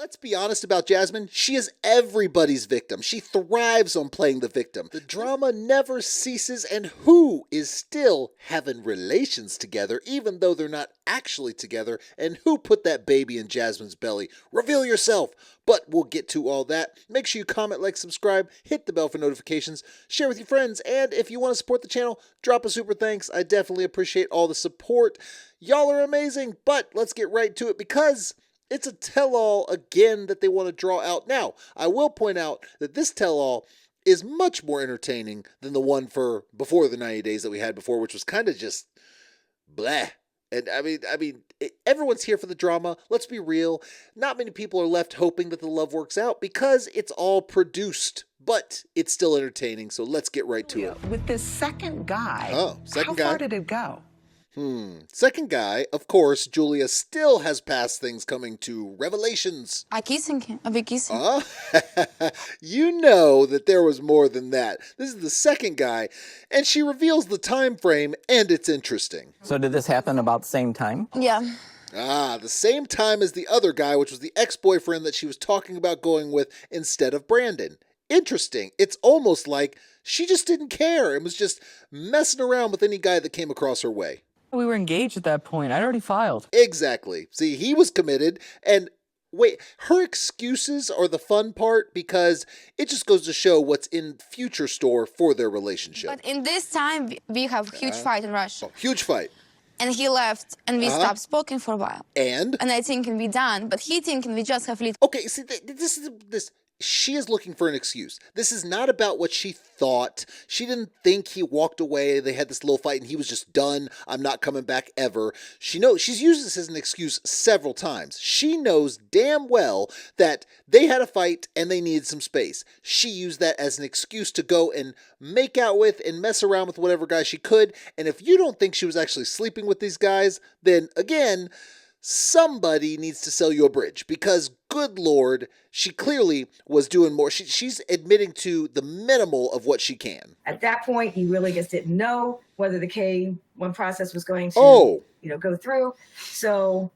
Let's be honest about Jasmine. She is everybody's victim. She thrives on playing the victim. The drama never ceases, and who is still having relations together even though they're not actually together, and who put that baby in Jasmine's belly? Reveal yourself. But we'll get to all that. Make sure you comment, like, subscribe, hit the bell for notifications, share with your friends, and if you want to support the channel, drop a super thanks. I definitely appreciate all the support. Y'all are amazing, but let's get right to it because it's a tell-all again that they want to draw out. Now, I will point out that this tell-all is much more entertaining than the one for before the 90 days that we had before, which was kind of just bleh. And I mean, everyone's here for the drama. Let's be real. Not many people are left hoping that the love works out because it's all produced, but it's still entertaining. So let's get right to it. With this second guy, how far did it go? Second guy, of course, Julia still has past things coming to revelations. Are we kissing? You know that there was more than that. This is the second guy, and she reveals the time frame, and it's interesting. So did this happen about the same time? Yeah. The same time as the other guy, which was the ex-boyfriend that she was talking about going with instead of Brandon. Interesting. It's almost like she just didn't care and was just messing around with any guy that came across her way. We were engaged at that point. I'd already filed. Exactly. See, he was committed, and wait, her excuses are the fun part because it just goes to show what's in future store for their relationship. But in this time, we have a huge fight in Russia. Huge fight. And he left, and we stopped speaking for a while. And I thinking we done, but he thinking we just have little. Okay, see, this. She is looking for an excuse. This is not about what she thought. She didn't think he walked away. They had this little fight and he was just done. I'm not coming back ever. She knows, she's used this as an excuse several times. She knows damn well that they had a fight and they needed some space. She used that as an excuse to go and make out with and mess around with whatever guy she could. And if you don't think she was actually sleeping with these guys, then again, somebody needs to sell you a bridge because, good Lord, she clearly was doing more. She's admitting to the minimal of what she can. At that point, you really just didn't know whether the K1 process was going to, go through. So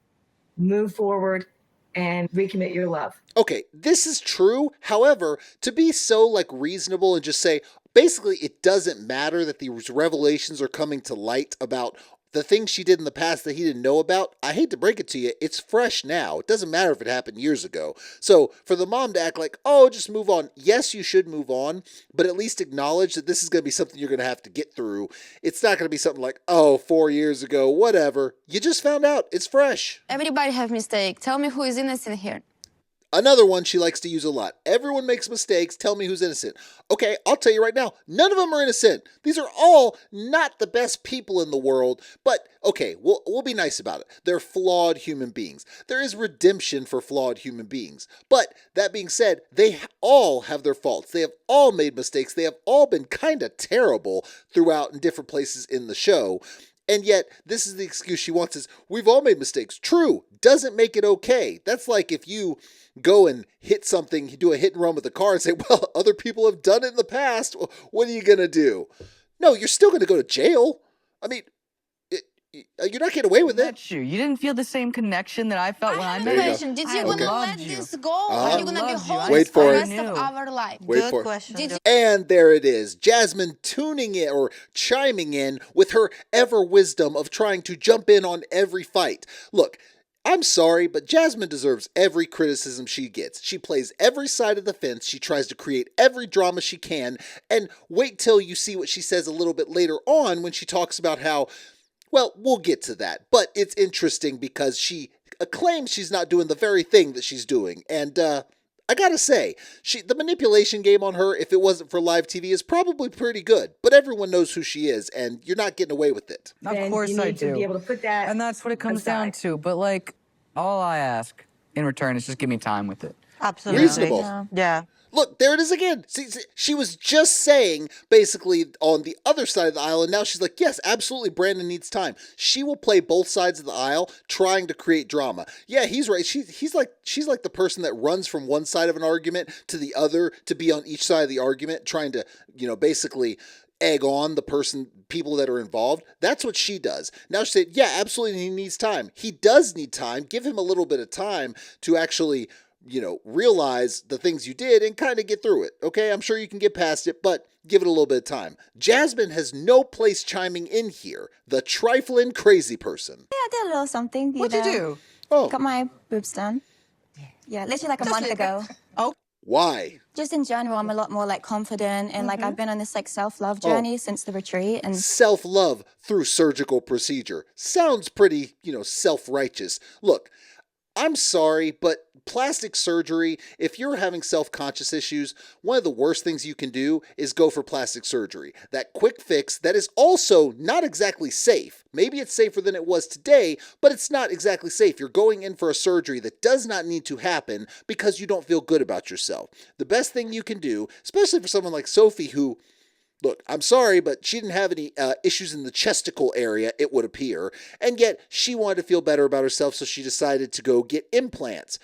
move forward and recommit your love. Okay, this is true. However, to be so reasonable and just say, basically, it doesn't matter that these revelations are coming to light about the things she did in the past that he didn't know about, I hate to break it to you, it's fresh now. It doesn't matter if it happened years ago. So for the mom to act like, oh, just move on. Yes, you should move on, but at least acknowledge that this is going to be something you're going to have to get through. It's not going to be something like, oh, 4 years ago, whatever. You just found out. It's fresh. Everybody have mistake. Tell me who is innocent here. Another one she likes to use a lot. Everyone makes mistakes. Tell me who's innocent. Okay, I'll tell you right now, none of them are innocent. These are all not the best people in the world, but okay, we'll be nice about it. They're flawed human beings. There is redemption for flawed human beings. But that being said, they all have their faults. They have all made mistakes. They have all been kind of terrible throughout in different places in the show. And yet, this is the excuse she wants is, we've all made mistakes. True, doesn't make it okay. That's like if you go and hit something, you do a hit and run with a car and say, well, other people have done it in the past. What are you going to do? No, you're still going to go to jail. I mean, you're not getting away with it. That's you. You didn't feel the same connection that I felt when I met you. Question. Did you gonna let this go, or are you gonna be homeless Wait for for the it. rest of our life? Wait for it. And there it is. Jasmine tuning in or chiming in with her ever wisdom of trying to jump in on every fight. Look, I'm sorry, but Jasmine deserves every criticism she gets. She plays every side of the fence. She tries to create every drama she can. And wait till you see what she says a little bit later on when she talks about how, well, we'll get to that. But it's interesting because she claims she's not doing the very thing that she's doing. And I gotta say, the manipulation game on her, if it wasn't for live TV, is probably pretty good. But everyone knows who she is, and you're not getting away with it. Of course I do. To be able to put that and that's what it comes down to. But all I ask in return is just give me time with it. Absolutely. Reasonable. Yeah. Look, there it is again. See, she was just saying, basically, on the other side of the aisle, and now she's like, yes, absolutely, Brandon needs time. She will play both sides of the aisle, trying to create drama. Yeah, he's right. She's like the person that runs from one side of an argument to the other to be on each side of the argument, trying to, basically egg on the people that are involved. That's what she does. Now she said, yeah, absolutely, he needs time. He does need time. Give him a little bit of time to actually realize the things you did and kind of get through it. Okay, I'm sure you can get past it, but give it a little bit of time. Jasmine has no place chiming in here. The trifling crazy person. Yeah, I did a little something. What'd you do? Oh. Got my boobs done. Yeah, literally like a month ago. Oh. Why? Just in general, I'm a lot more like confident and like I've been on this like self-love journey since the retreat. And self-love through surgical procedure. Sounds pretty, self-righteous. Look, I'm sorry, but plastic surgery, if you're having self-conscious issues, one of the worst things you can do is go for plastic surgery. That quick fix that is also not exactly safe. Maybe it's safer than it was today, but it's not exactly safe. You're going in for a surgery that does not need to happen because you don't feel good about yourself. The best thing you can do, especially for someone like Sophie who, look, I'm sorry, but she didn't have any issues in the chesticle area, it would appear, and yet she wanted to feel better about herself, so she decided to go get implants.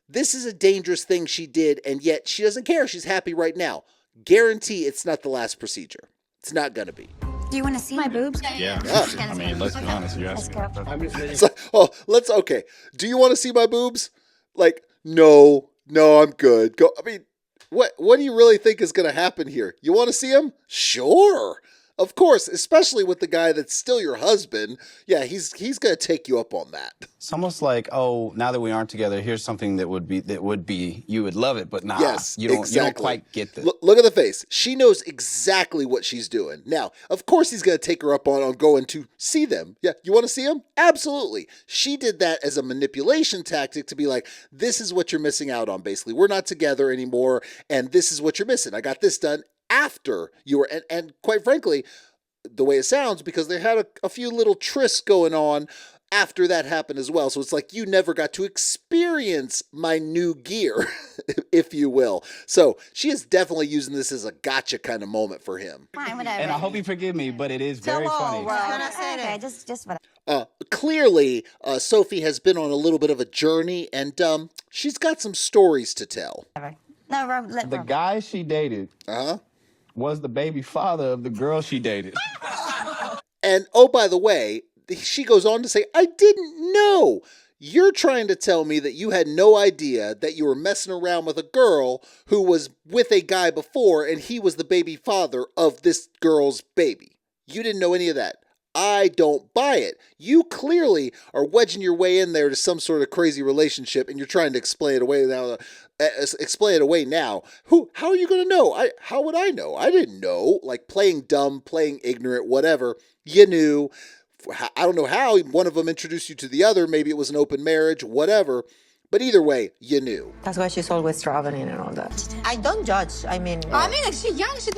This is a dangerous thing she did, and yet she doesn't care. She's happy right now. Guarantee it's not the last procedure. It's not going to be. do you want to see my boobs? Yeah. I mean, let's be honest. You asked Let's okay. Do you want to see my boobs? Like, no, I'm good. Go. I mean, what do you really think is going to happen here? You want to see him? Sure. Of course, especially with the guy that's still your husband. Yeah, he's going to take you up on that. It's almost like, oh, now that we aren't together, here's something that would be you would love it, but nah, yes, you don't exactly. quite get this. Look at the face. She knows exactly what she's doing. Now, of course he's going to take her up on going to see them. Yeah, you want to see them? Absolutely. She did that as a manipulation tactic to be like, this is what you're missing out on, basically. We're not together anymore, and this is what you're missing. I got this done after you were, and quite frankly, the way it sounds, because they had a few little trysts going on after that happened as well. So it's like you never got to experience my new gear, if you will. So she is definitely using this as a gotcha kind of moment for him. Fine, whatever. And I hope you forgive me, but it is very funny. Okay, just whatever. Clearly, Sophie has been on a little bit of a journey, and she's got some stories to tell. No, Rob, The guy she dated was the baby father of the girl she dated. And, oh, by the way, she goes on to say, I didn't know. You're trying to tell me that you had no idea that you were messing around with a girl who was with a guy before, and he was the baby father of this girl's baby. You didn't know any of that. I don't buy it. You clearly are wedging your way in there to some sort of crazy relationship, and you're trying to explain it away now. How are you going to know? How would I know? I didn't know. Like playing dumb, playing ignorant, whatever. You knew. I don't know how one of them introduced you to the other. Maybe it was an open marriage, whatever. But either way, you knew. That's why she's always traveling and all that. I don't judge. I mean, she's young. She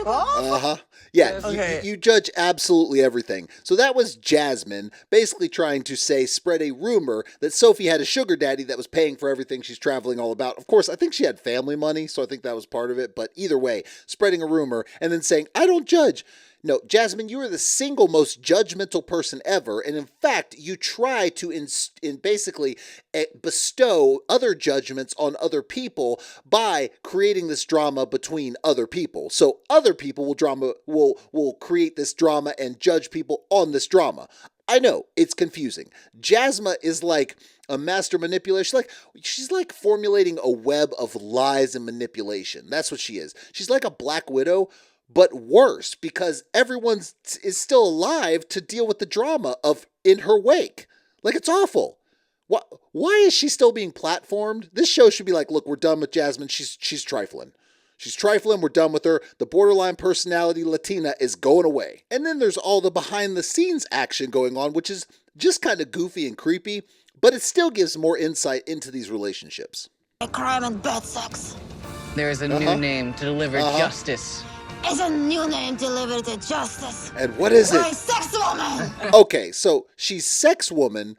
Yeah, Okay. you judge absolutely everything. So that was Jasmine basically trying to spread a rumor that Sophie had a sugar daddy that was paying for everything she's traveling all about. Of course, I think she had family money, so I think that was part of it. But either way, spreading a rumor and then saying, I don't judge. No, Jasmine, you are the single most judgmental person ever, and in fact, you try to basically bestow other judgments on other people by creating this drama between other people. So other people will create this drama and judge people on this drama. I know, it's confusing. Jasmine is like a master manipulator. She's like formulating a web of lies and manipulation. That's what she is. She's like a Black Widow, but worse, because everyone is still alive to deal with the drama of in her wake. Like, it's awful. Why is she still being platformed? This show should be like, look, we're done with Jasmine. She's trifling. She's trifling. We're done with her. The borderline personality Latina is going away. And then there's all the behind-the-scenes action going on, which is just kind of goofy and creepy, but it still gives more insight into these relationships. crime and bad sex. There is a new name to deliver justice. It's a new name delivered to justice. And what is it? Sex woman. Okay, so she's sex woman,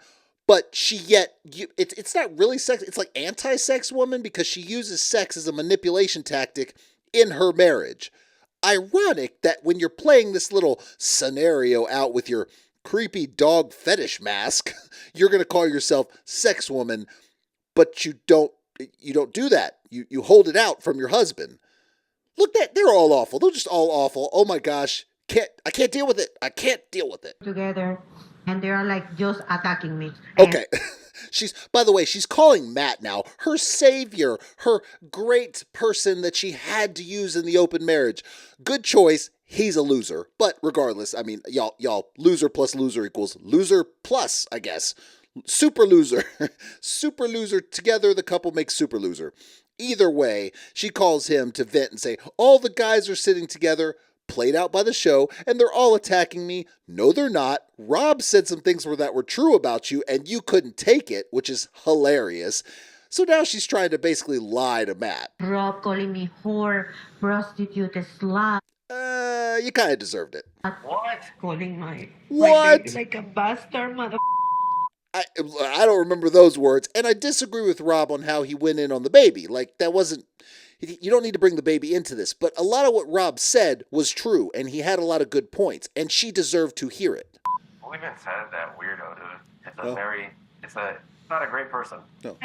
but it's not really sex. It's like anti-sex woman because she uses sex as a manipulation tactic in her marriage. Ironic that when you're playing this little scenario out with your creepy dog fetish mask, you're going to call yourself sex woman, but you don't do that. You hold it out from your husband. Look, they're all awful. They're just all awful. Oh my gosh. I can't deal with it. I can't deal with it. Together, and they are like just attacking me. Okay. By the way, she's calling Matt now her savior, her great person that she had to use in the open marriage. Good choice. He's a loser. But regardless, I mean, y'all, loser plus loser equals loser plus, I guess. Super loser. Super loser. Together, the couple makes super loser. Either way, she calls him to vent and say, all the guys are sitting together, played out by the show, and they're all attacking me. No, they're not. Rob said some things that were true about you, and you couldn't take it, which is hilarious. So now she's trying to basically lie to Matt. Rob calling me whore, prostitute, slut. You kind of deserved it. What? Calling my baby like a bastard, mother. I don't remember those words, and I disagree with Rob on how he went in on the baby. Like, that wasn't... You don't need to bring the baby into this, but a lot of what Rob said was true, and he had a lot of good points, and she deserved to hear it. Who even said that weirdo, dude? It's not a great person. No.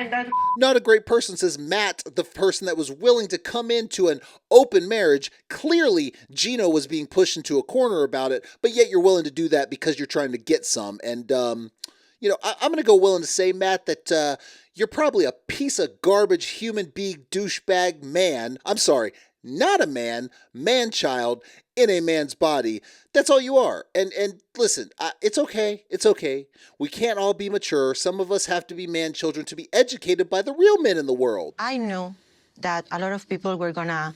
Not a great person, says Matt, the person that was willing to come into an open marriage. Clearly, Gino was being pushed into a corner about it, but yet you're willing to do that because you're trying to get some. And, you know, I'm going to go willing to say, Matt, that you're probably a piece of garbage human being douchebag man. I'm sorry, not a man-child in a man's body. That's all you are. And listen, it's okay. It's okay. We can't all be mature. Some of us have to be man-children to be educated by the real men in the world. I knew that a lot of people were gonna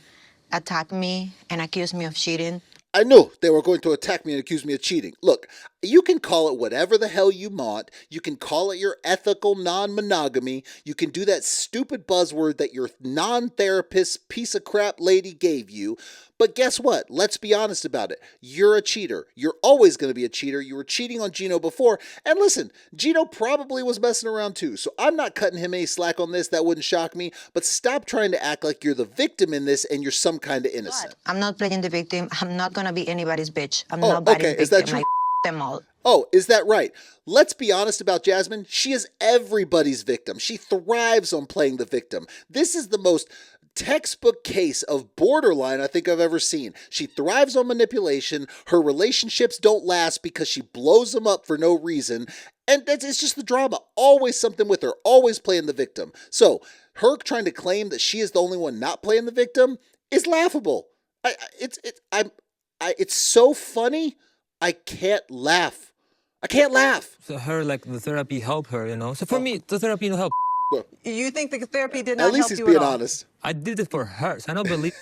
attack me and accuse me of cheating. I knew they were going to attack me and accuse me of cheating. Look, you can call it whatever the hell you want. You can call it your ethical non-monogamy. You can do that stupid buzzword that your non-therapist piece of crap lady gave you. But guess what? Let's be honest about it. You're a cheater. You're always going to be a cheater. You were cheating on Gino before. And listen, Gino probably was messing around too. So I'm not cutting him any slack on this. That wouldn't shock me. But stop trying to act like you're the victim in this and you're some kind of innocent. I'm not playing the victim. I'm not going to be anybody's bitch. I'm nobody's victim. Is that true? Them all. Oh, is that right? Let's be honest about Jasmine. She is everybody's victim. She thrives on playing the victim. This is the most textbook case of borderline I think I've ever seen. She thrives on manipulation. Her relationships don't last because she blows them up for no reason. And it's just the drama. Always something with her. Always playing the victim. So her trying to claim that she is the only one not playing the victim is laughable. It's so funny. I can't laugh. I can't laugh. So her, like, the therapy helped her, you know? So for me, the therapy helped. You think the therapy did not help you at all? At least he's being honest. I did it for her, so I don't believe...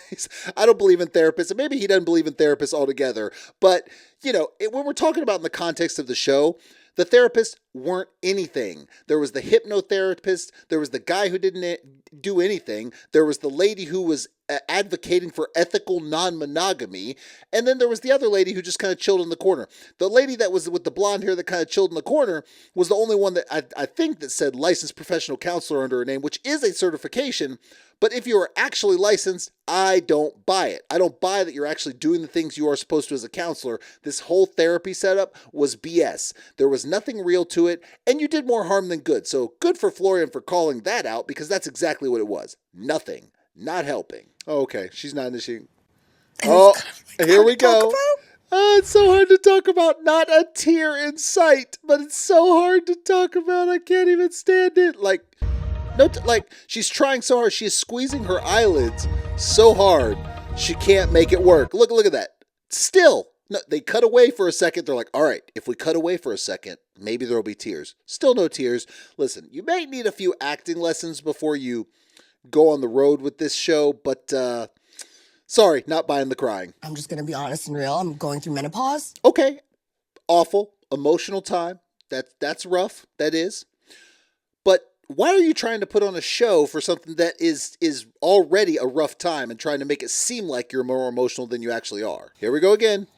I don't believe in therapists, and maybe he doesn't believe in therapists altogether. But, you know, when we're talking about in the context of the show, the therapists weren't anything. There was the hypnotherapist. There was the guy who didn't do anything. There was the lady who was advocating for ethical non-monogamy. And then there was the other lady who just kind of chilled in the corner. The lady that was with the blonde hair that kind of chilled in the corner was the only one that I think that said licensed professional counselor under her name, which is a certification. But if you are actually licensed, I don't buy it. I don't buy that you're actually doing the things you are supposed to as a counselor. This whole therapy setup was BS. There was nothing real to it, and you did more harm than good. So good for Florian for calling that out, because that's exactly what it was. Nothing. Not helping. Oh, okay, she's not initiating. Oh, here we go. Oh, it's so hard to talk about. Not a tear in sight, but it's so hard to talk about. I can't even stand it. Like she's trying so hard. She is squeezing her eyelids so hard she can't make it work. Look at that. Still, no, they cut away for a second. They're like, all right, if we cut away for a second, maybe there'll be tears. Still no tears. Listen, you may need a few acting lessons before you go on the road with this show, but sorry, not buying the crying. I'm just going to be honest and real. I'm going through menopause. Okay. Awful. Emotional time. That's rough. That is. But why are you trying to put on a show for something that is already a rough time and trying to make it seem like you're more emotional than you actually are? Here we go again.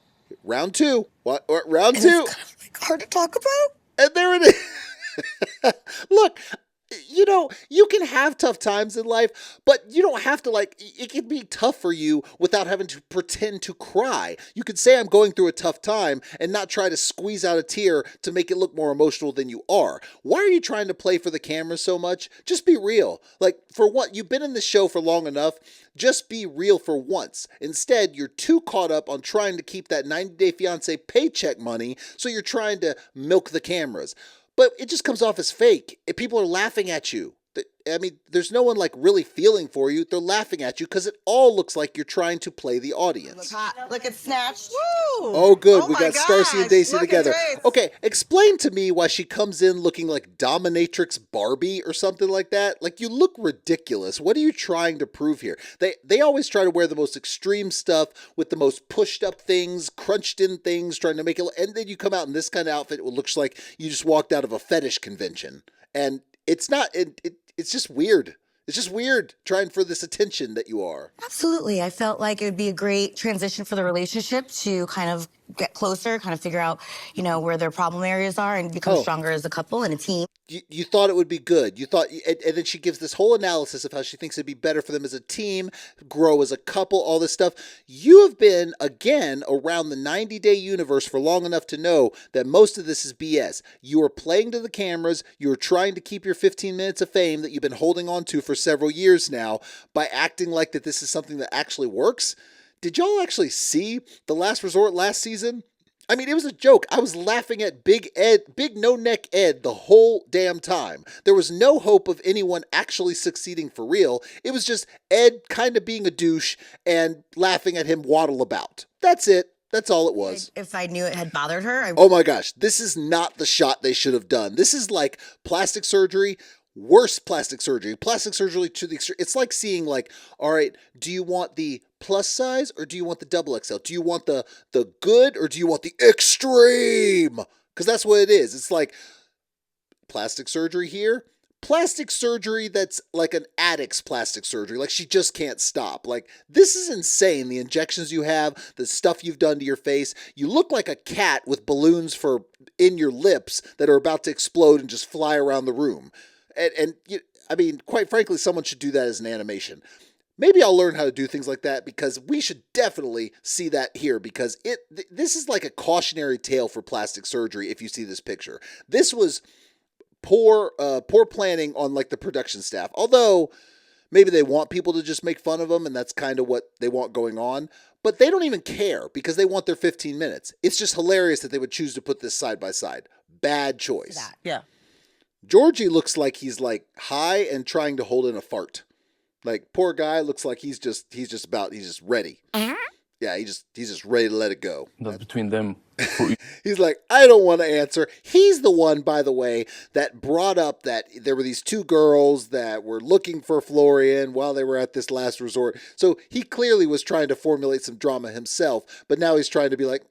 Round two. What? Round two. It's kind of hard to talk about. And there it is. Look, you know, you can have tough times in life, but you don't have to, it can be tough for you without having to pretend to cry. You could say I'm going through a tough time and not try to squeeze out a tear to make it look more emotional than you are. Why are you trying to play for the camera so much? Just be real. For what, you've been in this show for long enough. Just be real for once. Instead, you're too caught up on trying to keep that 90-Day Fiancé paycheck money, so you're trying to milk the cameras. but it just comes off as fake. People are laughing at you. I mean, there's no one like really feeling for you. They're laughing at you because it all looks like you're trying to play the audience. Look at Snatched. Woo! Oh, good. We my got Starsky and gosh, Daisy look at together. Trace. Okay, explain to me why she comes in looking like dominatrix Barbie or something like that. Like, you look ridiculous. What are you trying to prove here? They always try to wear the most extreme stuff with the most pushed up things, crunched in things, trying to make it. And then you come out in this kind of outfit, it looks like you just walked out of a fetish convention. And it's not. It's just weird. It's just weird trying for this attention that you are. Absolutely. I felt like it would be a great transition for the relationship to kind of get closer, kind of figure out, you know, where their problem areas are and become stronger as a couple and a team. You thought it would be good. You thought, and then she gives this whole analysis of how she thinks it'd be better for them as a team, grow as a couple, all this stuff. You have been, again, around the 90-day universe for long enough to know that most of this is BS. You are playing to the cameras. You are trying to keep your 15 minutes of fame that you've been holding on to for several years now by acting like that this is something that actually works. Did y'all actually see The Last Resort last season? I mean, it was a joke. I was laughing at Big No-Neck Ed the whole damn time. There was no hope of anyone actually succeeding for real. It was just Ed kind of being a douche and laughing at him waddle about. That's it. That's all it was. If I knew it had bothered her. Oh my gosh, this is not the shot they should have done. This is like plastic surgery. Worse plastic surgery to the extreme. It's like seeing like, all right, do you want the plus size or do you want the double XL? Do you want the good or do you want the extreme? Because that's what it is. It's like plastic surgery here, plastic surgery that's like an addict's plastic surgery. Like she just can't stop. Like this is insane. The injections you have, the stuff you've done to your face. You look like a cat with balloons in your lips that are about to explode and just fly around the room. And I mean, quite frankly, someone should do that as an animation. Maybe I'll learn how to do things like that because we should definitely see that here because this is like a cautionary tale for plastic surgery if you see this picture. This was poor planning on like the production staff. Although maybe they want people to just make fun of them and that's kind of what they want going on. But they don't even care because they want their 15 minutes. It's just hilarious that they would choose to put this side by side. Bad choice. Yeah. Georgie looks like he's like high and trying to hold in a fart. Like poor guy looks like he's just ready. Yeah, he's just ready to let it go. That's between them. He's like, I don't want to answer. He's the one, by the way, that brought up that there were these two girls that were looking for Florian while they were at this last resort. So he clearly was trying to formulate some drama himself, but now he's trying to be like,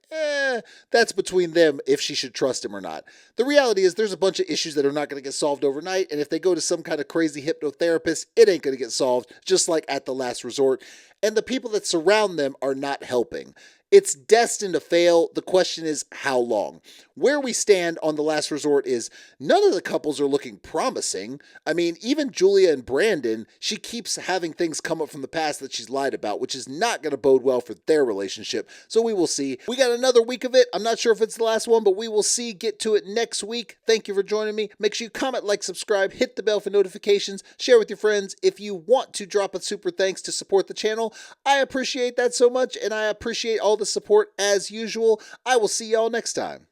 that's between them if she should trust him or not. The reality is there's a bunch of issues that are not going to get solved overnight, and if they go to some kind of crazy hypnotherapist, it ain't going to get solved, just like at the last resort. And the people that surround them are not helping. It's destined to fail. The question is, how long? Where we stand on the last resort is none of the couples are looking promising. I mean, even Julia and Brandon, she keeps having things come up from the past that she's lied about, which is not going to bode well for their relationship. So we will see. We got another week of it. I'm not sure if it's the last one, but we will see. Get to it next week. Thank you for joining me. Make sure you comment, like, subscribe, hit the bell for notifications, share with your friends. If you want to drop a super thanks to support the channel, I appreciate that so much, and I appreciate all the support as usual. I will see y'all next time.